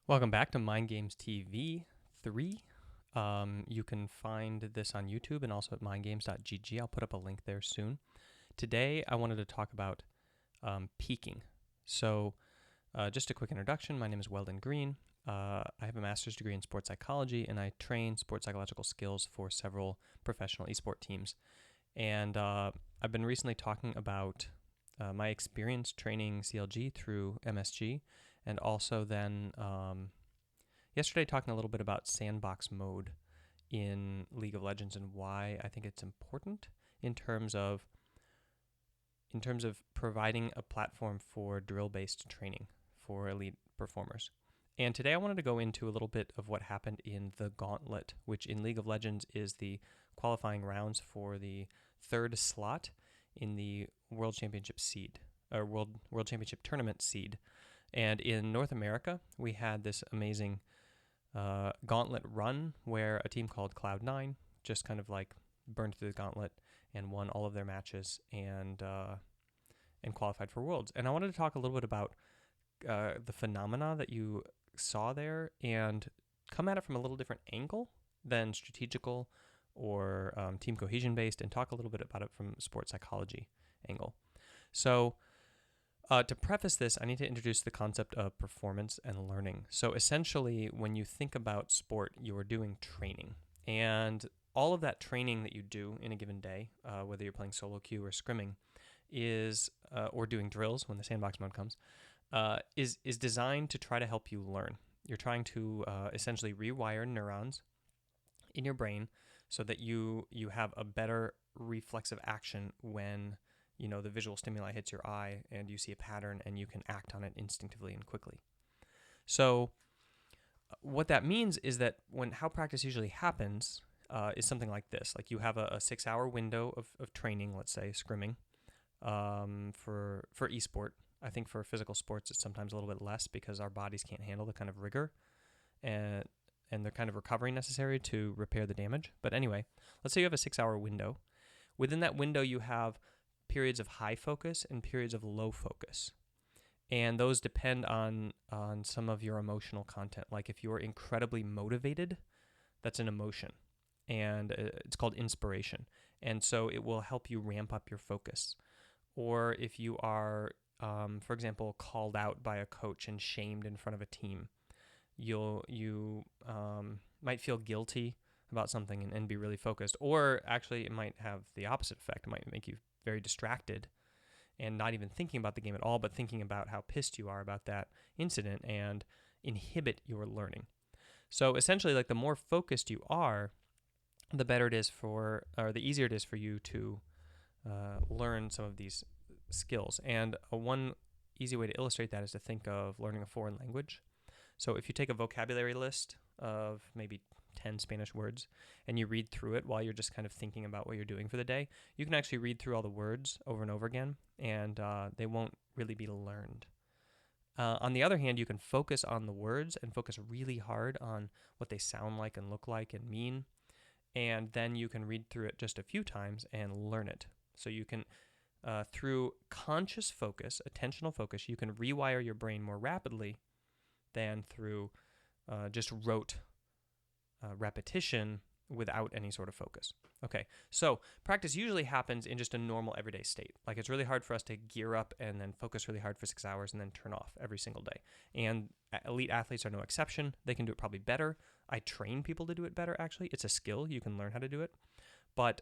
Welcome back to Mind Games TV 3. You can find this on YouTube and also at mindgames.gg. I'll put up a link there soon. Today, I wanted to talk about peaking. So, just a quick introduction. My name is Weldon Green. I have a master's degree in sports psychology, and I train sports psychological skills for several professional esport teams. And I've been recently talking about my experience training CLG through MSG, and also then yesterday talking a little bit about sandbox mode in League of Legends and why I think it's important in terms of providing a platform for drill-based training for elite performers. And today I wanted to go into a little bit of what happened in the Gauntlet, which in League of Legends is the qualifying rounds for the third slot in the World Championship seed, or World Championship tournament seed. And in North America, we had this amazing Gauntlet run where a team called Cloud9 just kind of like burned through the Gauntlet and won all of their matches and qualified for Worlds. And I wanted to talk a little bit about the phenomena that you saw there and come at it from a little different angle than strategical or team cohesion based, and talk a little bit about it from sports psychology angle. So to preface this, I need to introduce the concept of performance and learning. So essentially, when you think about sport, you are doing training. And all of that training that you do in a given day, whether you're playing solo queue or scrimming, is or doing drills when the sandbox mode comes, is designed to try to help you learn. You're trying to essentially rewire neurons in your brain so that you have a better reflexive action when the visual stimuli hits your eye and you see a pattern and you can act on it instinctively and quickly. So what that means is that how practice usually happens is something like this. Like you have a 6-hour window of training, let's say scrimming, for esport. I think for physical sports it's sometimes a little bit less because our bodies can't handle the kind of rigor and the kind of recovery necessary to repair the damage. But anyway, let's say you have a 6-hour window. Within that window you have periods of high focus and periods of low focus. And those depend on some of your emotional content. Like if you're incredibly motivated, that's an emotion. And it's called inspiration. And so it will help you ramp up your focus. Or if you are, for example, called out by a coach and shamed in front of a team, you might feel guilty about something and be really focused. Or actually it might have the opposite effect. It might make you very distracted and not even thinking about the game at all, but thinking about how pissed you are about that incident and inhibit your learning. So essentially, like the more focused you are, the better it is or the easier it is for you to learn some of these skills. And one easy way to illustrate that is to think of learning a foreign language. So if you take a vocabulary list of maybe 10 Spanish words and you read through it while you're just kind of thinking about what you're doing for the day, you can actually read through all the words over and over again, and they won't really be learned. On the other hand, you can focus on the words and focus really hard on what they sound like and look like and mean, and then you can read through it just a few times and learn it. So you can, through conscious focus, attentional focus, you can rewire your brain more rapidly than through just rote repetition without any sort of focus. Okay, so practice usually happens in just a normal everyday state. Like it's really hard for us to gear up and then focus really hard for 6 hours and then turn off every single day. And elite athletes are no exception. They can do it probably better. I train people to do it better, actually. It's a skill. You can learn how to do it. But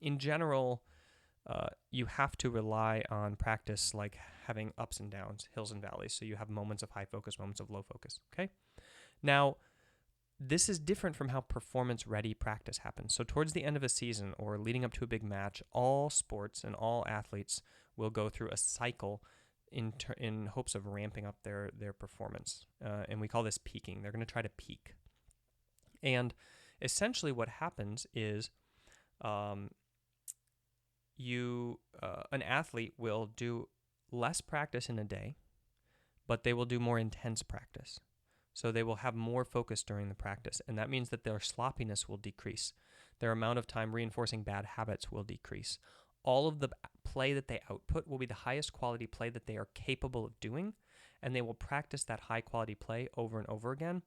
in general, you have to rely on practice like having ups and downs, hills and valleys. So you have moments of high focus, moments of low focus. Okay? Now, this is different from how performance-ready practice happens. So towards the end of a season or leading up to a big match, all sports and all athletes will go through a cycle in hopes of ramping up their performance. And we call this peaking. They're going to try to peak. And essentially what happens is an athlete will do less practice in a day, but they will do more intense practice. So they will have more focus during the practice, and that means that their sloppiness will decrease. Their amount of time reinforcing bad habits will decrease. All of the play that they output will be the highest quality play that they are capable of doing, and they will practice that high quality play over and over again,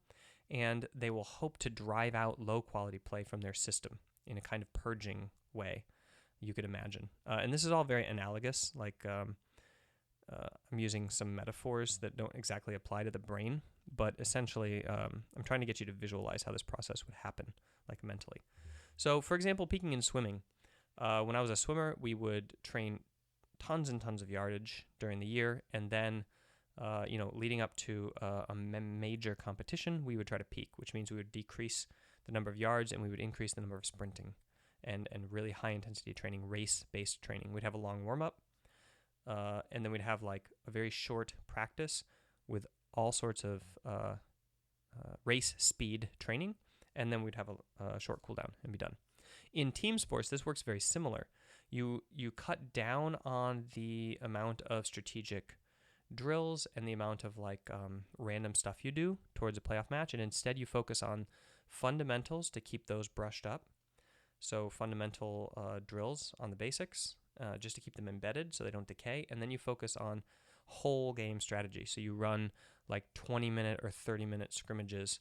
and they will hope to drive out low quality play from their system in a kind of purging way, you could imagine. And this is all very analogous, like I'm using some metaphors that don't exactly apply to the brain, but essentially I'm trying to get you to visualize how this process would happen, like mentally. So for example, peaking in swimming. When I was a swimmer, we would train tons and tons of yardage during the year, and then leading up to a major competition, we would try to peak, which means we would decrease the number of yards and we would increase the number of sprinting and really high intensity training, race-based training. We'd have a long warm-up, and then we'd have like a very short practice with all sorts of race speed training, and then we'd have a short cooldown and be done. In team sports, this works very similar. You cut down on the amount of strategic drills and the amount of like random stuff you do towards a playoff match, and instead you focus on fundamentals to keep those brushed up. So fundamental drills on the basics, just to keep them embedded so they don't decay, and then you focus on whole game strategy. So you run like 20-minute or 30-minute scrimmages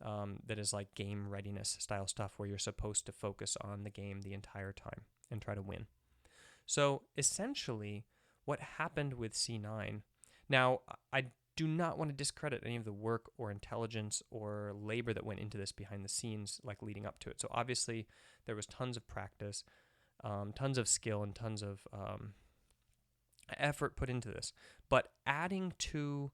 that is like game readiness style stuff where you're supposed to focus on the game the entire time and try to win. So essentially what happened with C9, now I do not want to discredit any of the work or intelligence or labor that went into this behind the scenes, like leading up to it. So obviously there was tons of practice, tons of skill, and tons of effort put into this. But adding to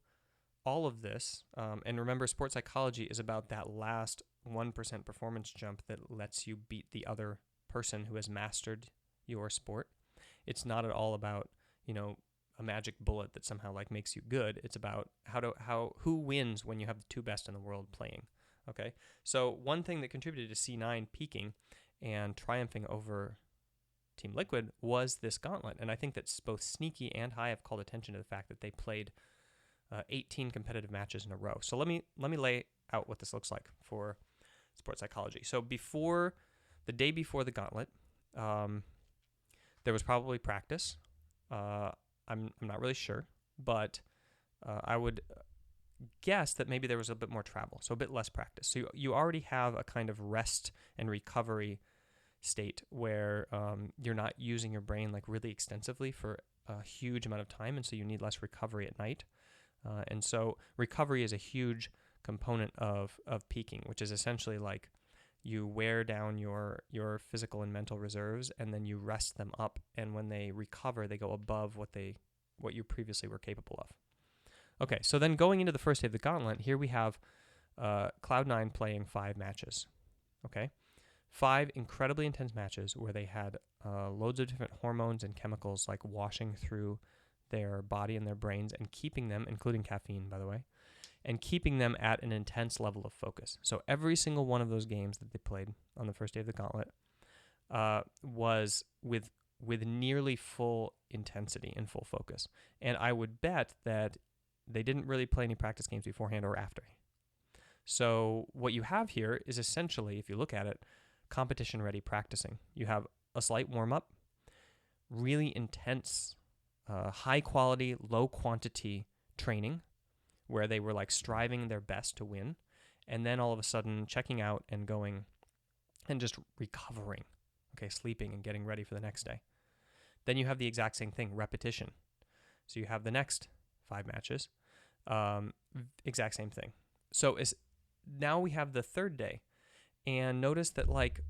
all of this, and remember, sports psychology is about that last 1% performance jump that lets you beat the other person who has mastered your sport. It's not at all about, a magic bullet that somehow like makes you good. It's about who wins when you have the two best in the world playing. Okay, so one thing that contributed to C9 peaking and triumphing over Team Liquid was this Gauntlet, and I think that both Sneaky and High have called attention to the fact that they played 18 competitive matches in a row. So let me lay out what this looks like for sports psychology. So the day before the Gauntlet, there was probably practice. I'm not really sure, but I would guess that maybe there was a bit more travel, so a bit less practice. So you already have a kind of rest and recovery state where you're not using your brain like really extensively for a huge amount of time, and so you need less recovery at night. And so recovery is a huge component of peaking, which is essentially like you wear down your physical and mental reserves, and then you rest them up, and when they recover, they go above what you previously were capable of. Okay, so then going into the first day of the Gauntlet, here we have Cloud9 playing 5 matches. Okay, 5 incredibly intense matches where they had loads of different hormones and chemicals like washing through their body and their brains and keeping them, including caffeine, by the way, and keeping them at an intense level of focus. So every single one of those games that they played on the first day of the Gauntlet was with nearly full intensity and full focus. And I would bet that they didn't really play any practice games beforehand or after. So what you have here is essentially, if you look at it, competition-ready practicing. You have a slight warm-up, really intense, high-quality, low-quantity training, where they were like striving their best to win, and then all of a sudden checking out and going and just recovering, okay, sleeping and getting ready for the next day. Then you have the exact same thing, repetition. So you have the next 5 matches, exact same thing. So now we have the third day, and notice that like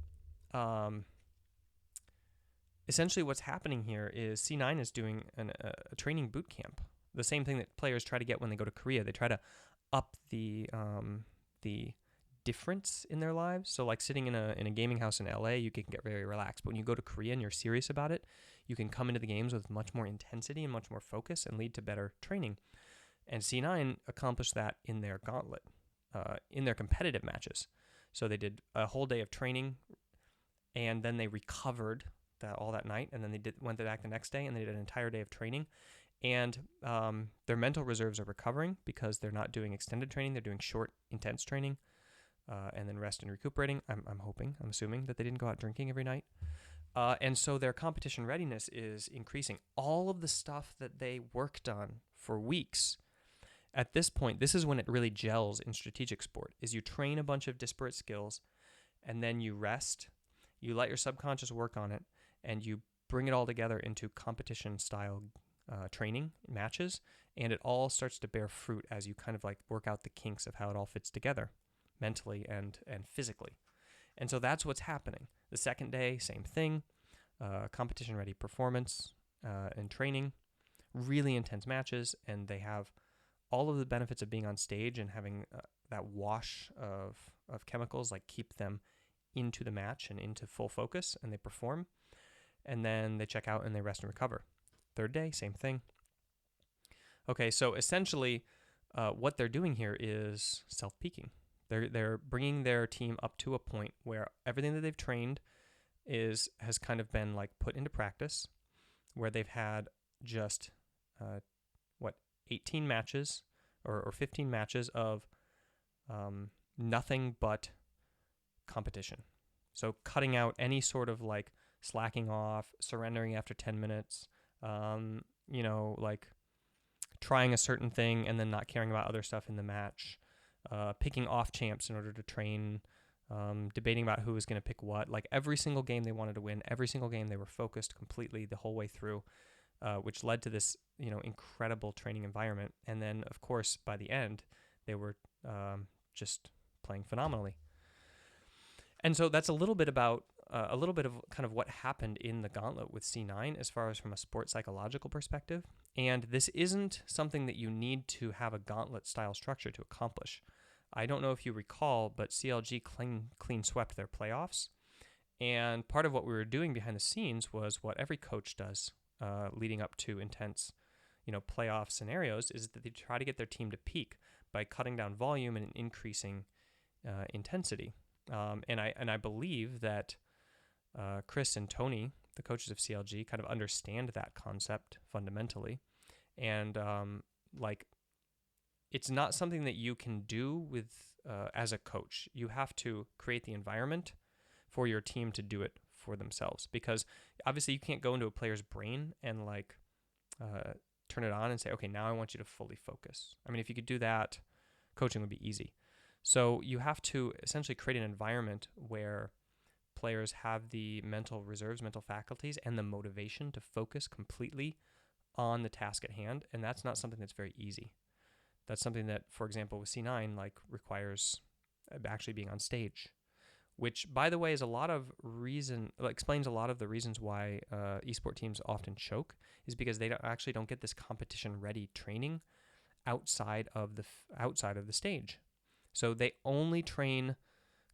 essentially what's happening here is C9 is doing a training boot camp. The same thing that players try to get when they go to Korea. They try to up the difference in their lives. So like sitting in a gaming house in LA, you can get very relaxed. But when you go to Korea and you're serious about it, you can come into the games with much more intensity and much more focus and lead to better training. And C9 accomplished that in their Gauntlet, in their competitive matches. So they did a whole day of training, and then they recovered all that night, and then they went back the next day, and they did an entire day of training. And their mental reserves are recovering because they're not doing extended training. They're doing short, intense training, and then rest and recuperating. I'm assuming that they didn't go out drinking every night. And so their competition readiness is increasing. All of the stuff that they worked on for weeks at this point, this is when it really gels in strategic sport, is you train a bunch of disparate skills, and then you rest, you let your subconscious work on it, and you bring it all together into competition-style training matches, and it all starts to bear fruit as you kind of like work out the kinks of how it all fits together mentally and physically. And so that's what's happening. The second day, same thing, competition-ready performance and training, really intense matches, and they have all of the benefits of being on stage and having that wash of chemicals like keep them into the match and into full focus, and they perform, and then they check out and they rest and recover. Third day, same thing. Okay, so essentially what they're doing here is self-peaking. They're bringing their team up to a point where everything that they've trained has kind of been like put into practice, where they've had just 18 matches or 15 matches of nothing but competition. So cutting out any sort of like slacking off, surrendering after 10 minutes, like trying a certain thing and then not caring about other stuff in the match, picking off champs in order to train, debating about who was going to pick what. Like every single game they wanted to win, every single game they were focused completely the whole way through, which led to this, incredible training environment. And then, of course, by the end, they were just playing phenomenally. And so that's a little bit of kind of what happened in the Gauntlet with C9 as far as from a sports psychological perspective. And this isn't something that you need to have a Gauntlet style structure to accomplish. I don't know if you recall, but CLG clean swept their playoffs. And part of what we were doing behind the scenes was what every coach does leading up to intense, playoff scenarios, is that they try to get their team to peak by cutting down volume and increasing intensity. And I believe that Chris and Tony, the coaches of CLG, kind of understand that concept fundamentally. And it's not something that you can do with as a coach. You have to create the environment for your team to do it for themselves, because obviously you can't go into a player's brain and turn it on and say, okay, now I want you to fully focus. I mean, if you could do that, coaching would be easy. So you have to essentially create an environment where players have the mental reserves, mental faculties, and the motivation to focus completely on the task at hand. And that's not something that's very easy. That's something that, for example, with C9, requires actually being on stage, which, by the way, is explains a lot of the reasons why esport teams often choke, is because they don't get this competition-ready training outside of the stage. So they only train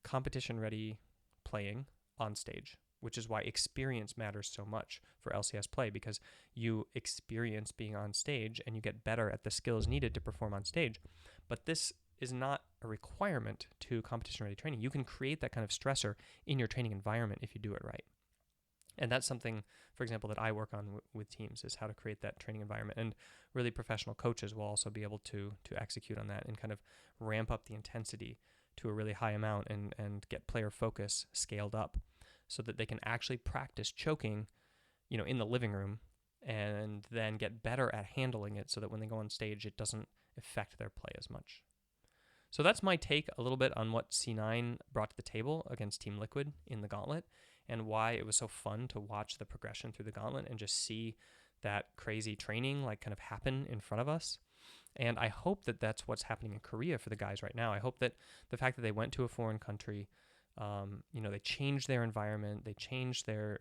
competition-ready playing on stage, which is why experience matters so much for LCS play, because you experience being on stage and you get better at the skills needed to perform on stage. But this is not a requirement to competition-ready training. You can create that kind of stressor in your training environment if you do it right. And that's something, for example, that I work on with teams, is how to create that training environment. And really professional coaches will also be able to execute on that and kind of ramp up the intensity to a really high amount and get player focus scaled up so that they can actually practice choking, in the living room, and then get better at handling it so that when they go on stage, it doesn't affect their play as much. So that's my take a little bit on what C9 brought to the table against Team Liquid in the Gauntlet, and why it was so fun to watch the progression through the Gauntlet and just see that crazy training kind of happen in front of us. And I hope that that's what's happening in Korea for the guys right now. I hope that the fact that they went to a foreign country, they changed their environment, they changed their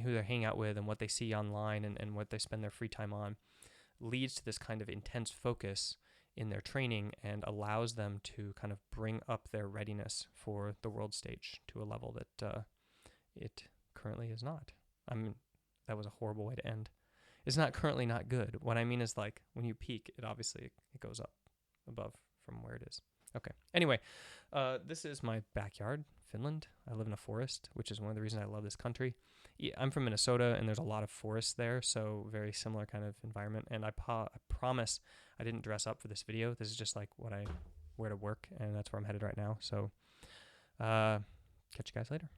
who they're hanging out with and what they see online and what they spend their free time on, leads to this kind of intense focus in their training and allows them to kind of bring up their readiness for the world stage to a level that it currently is not. I mean, that was a horrible way to end. It's not currently not good. What I mean is when you peak, it goes up above from where it is. Okay. Anyway, this is my backyard, Finland. I live in a forest, which is one of the reasons I love this country. I'm from Minnesota, and there's a lot of forests there, so very similar kind of environment. And I promise I didn't dress up for this video. This is just what I wear to work, and that's where I'm headed right now. So catch you guys later.